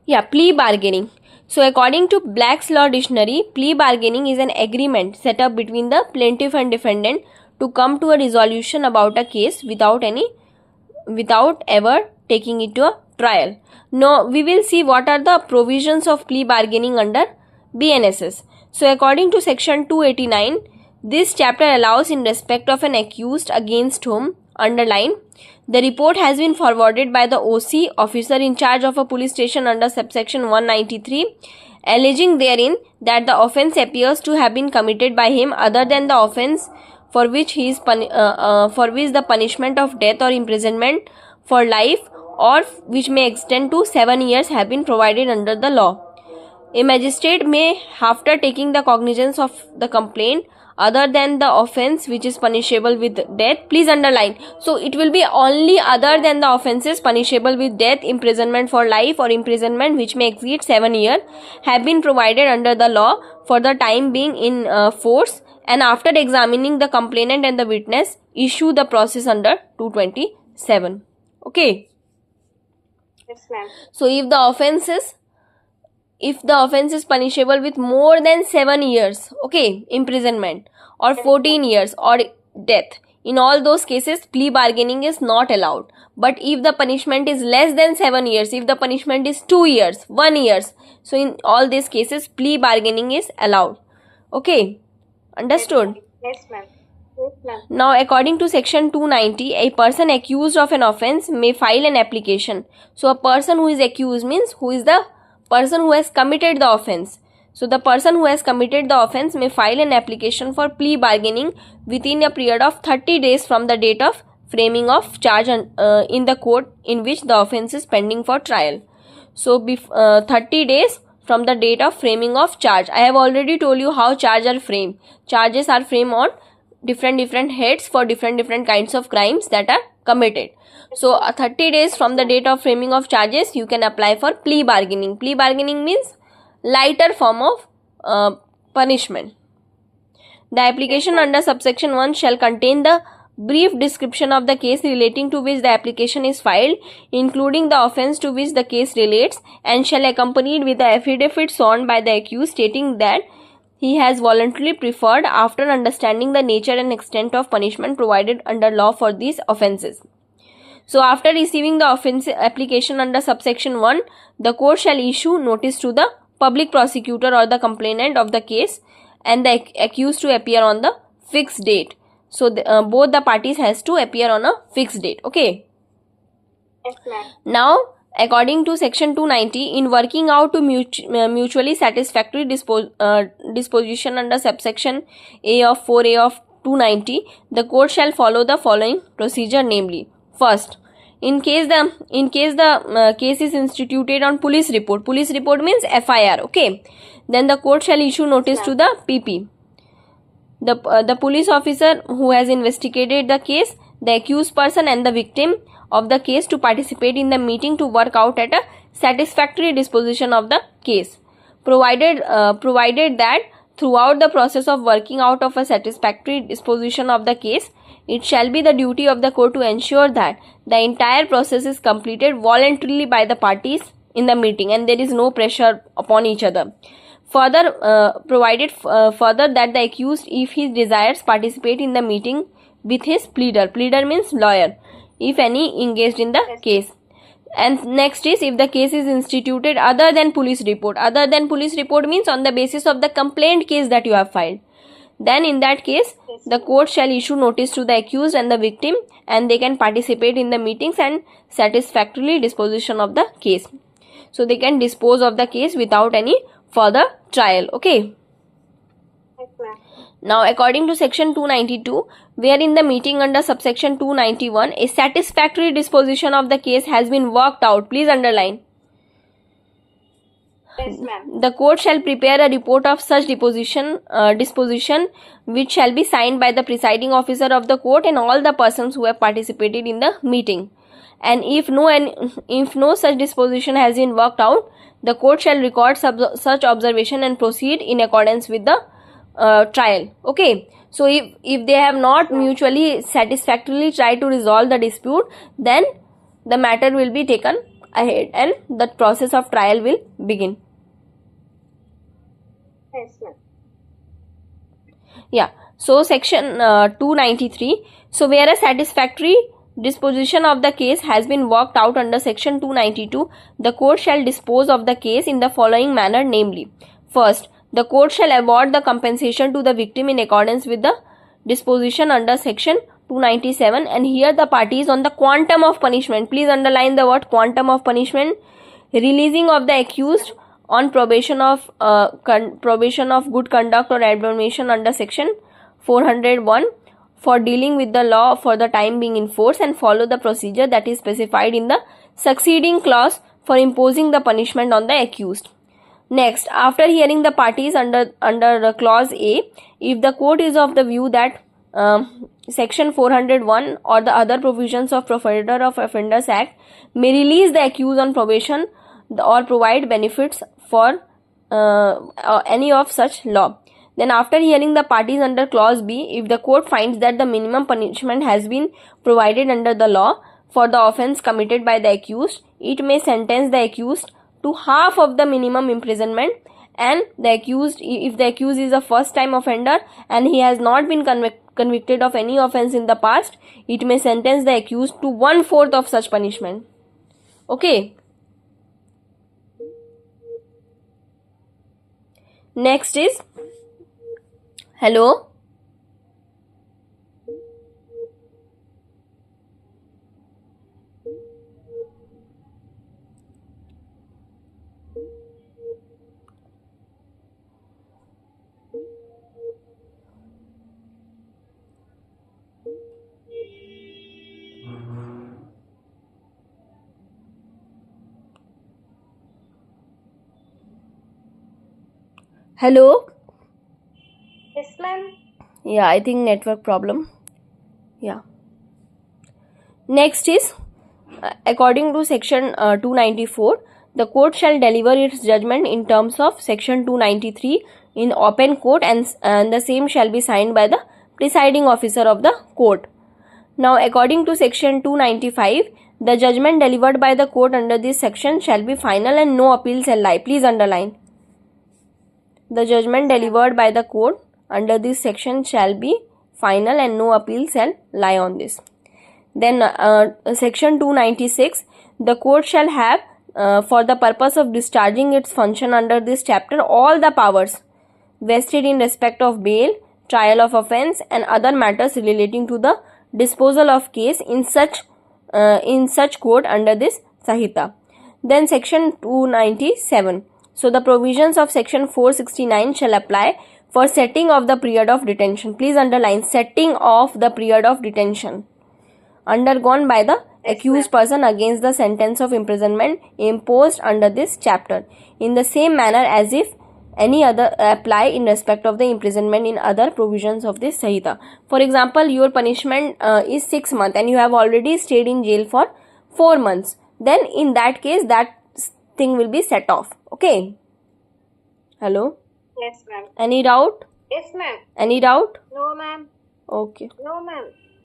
Yeah, plea bargaining. So according to Black's Law Dictionary, plea bargaining is an agreement set up between the plaintiff and defendant to come to a resolution about a case without ever taking it to a trial. Now we will see what are the provisions of plea bargaining under BNSS. So according to section 289, this chapter allows in respect of an accused against whom, underline, the report has been forwarded by the OC, officer in charge of a police station, under subsection 193, alleging therein that the offence appears to have been committed by him other than the offence for which the punishment of death or imprisonment for life or which may extend to 7 years have been provided under the law. A magistrate may, after taking the cognizance of the complaint other than the offence which is punishable with death, please underline, so it will be only other than the offences punishable with death, imprisonment for life or imprisonment which may exceed 7 years, have been provided under the law for the time being in force, and after examining the complainant and the witness, issue the process under 227. Okay. Yes, ma'am. So if the offence is punishable with more than 7 years, okay, imprisonment or 14 years or death, in all those cases plea bargaining is not allowed. But if the punishment is less than 7 years, if the punishment is 2 years, 1 year, so in all these cases plea bargaining is allowed. Okay, understood? Yes, ma'am. Yes, ma'am. Now according to section 290, a person accused of an offence may file an application. So a person who is accused means who is the person who has committed the offence. So the person who has committed the offence may file an application for plea bargaining within a period of 30 days from the date of framing of charge in the court in which the offence is pending for trial. So 30 days from the date of framing of charge. I have already told you how charges are framed. Charges are framed on different heads for different kinds of crimes that are committed. So 30 days from the date of framing of charges, you can apply for plea bargaining. Plea bargaining means lighter form of punishment. The application under subsection 1 shall contain the brief description of the case relating to which the application is filed, including the offence to which the case relates, and shall accompanied with the affidavit sworn by the accused stating that he has voluntarily preferred after understanding the nature and extent of punishment provided under law for these offences. So after receiving the offence application under subsection 1, the court shall issue notice to the public prosecutor or the complainant of the case and the accused to appear on the fixed date. So both the parties has to appear on a fixed date. Okay. Yes, ma'am. Now according to section 290, in working out to mutually satisfactory disposition under subsection A of 4A of 290, the court shall follow the following procedure, namely: first, in case the case is instituted on police report means FIR, okay, then the court shall issue notice to the PP, the police officer who has investigated the case, the accused person and the victim of the case to participate in the meeting to work out at a satisfactory disposition of the case, provided that throughout the process of working out of a satisfactory disposition of the case, it shall be the duty of the court to ensure that the entire process is completed voluntarily by the parties in the meeting and there is no pressure upon each other. Further, provided that the accused, if he desires, participate in the meeting with his pleader means lawyer, if any, engaged in the case. And next is, if the case is instituted other than police report means on the basis of the complaint case that you have filed, then in that case the court shall issue notice to the accused and the victim and they can participate in the meetings and satisfactorily disposition of the case. So they can dispose of the case without any further trial. Okay. Yes, ma'am. Now according to section 292, where in the meeting under subsection 291 a satisfactory disposition of the case has been worked out, please underline, Yes, ma'am. the court shall prepare a report of such disposition which shall be signed by the presiding officer of the court and all the persons who have participated in the meeting. And if no such disposition has been worked out, the court shall record such observation and proceed in accordance with the trial. Okay. So if they have not mutually satisfactorily tried to resolve the dispute, then the matter will be taken ahead and the process of trial will begin. Yes, ma'am. Yeah. So section 293. So where a satisfactory disposition of the case has been worked out under section 292, the court shall dispose of the case in the following manner, namely: first, the court shall award the compensation to the victim in accordance with the disposition under section 297, and here the parties on the quantum of punishment. Please underline the word quantum of punishment. Releasing of the accused on probation of good conduct or admonition under section 401 for dealing with the law for the time being in force, and follow the procedure that is specified in the succeeding clause for imposing the punishment on the accused. Next, after hearing the parties under clause A, if the court is of the view that section 401 or the other provisions of Professor of Offenders Act may release the accused on probation or provide benefits for any of such law, then after hearing the parties under clause B, if the court finds that the minimum punishment has been provided under the law for the offence committed by the accused, it may sentence the accused to half of the minimum imprisonment, and the accused, if the accused is a first time offender and he has not been convicted of any offence in the past, it may sentence the accused to 1/4 of such punishment. Okay. Next is, hello? Hello? Yes, ma'am. Yeah, I think network problem. Yeah. Next is, according to section 294, the court shall deliver its judgment in terms of section 293 in open court, and the same shall be signed by the presiding officer of the court. Now, according to section 295, the judgment delivered by the court under this section shall be final and no appeal shall lie. Please underline. The judgment delivered by the court under this section shall be final and no appeal shall lie on this. Then section 296, the court shall have for the purpose of discharging its function under this chapter all the powers vested in respect of bail, trial of offence and other matters relating to the disposal of case in such court under this Sahita. Then section 297. So the provisions of section 469 shall apply for setting of the period of detention. Please underline setting of the period of detention undergone by the accused person against the sentence of imprisonment imposed under this chapter, in the same manner as if any other apply in respect of the imprisonment in other provisions of this Sahita. For example, your punishment is 6 months and you have already stayed in jail for 4 months. Then in that case, that thing will be set off. Okay. Hello? Yes, ma'am. Any doubt? Yes, ma'am. Any doubt? No, ma'am. Okay. No, ma'am.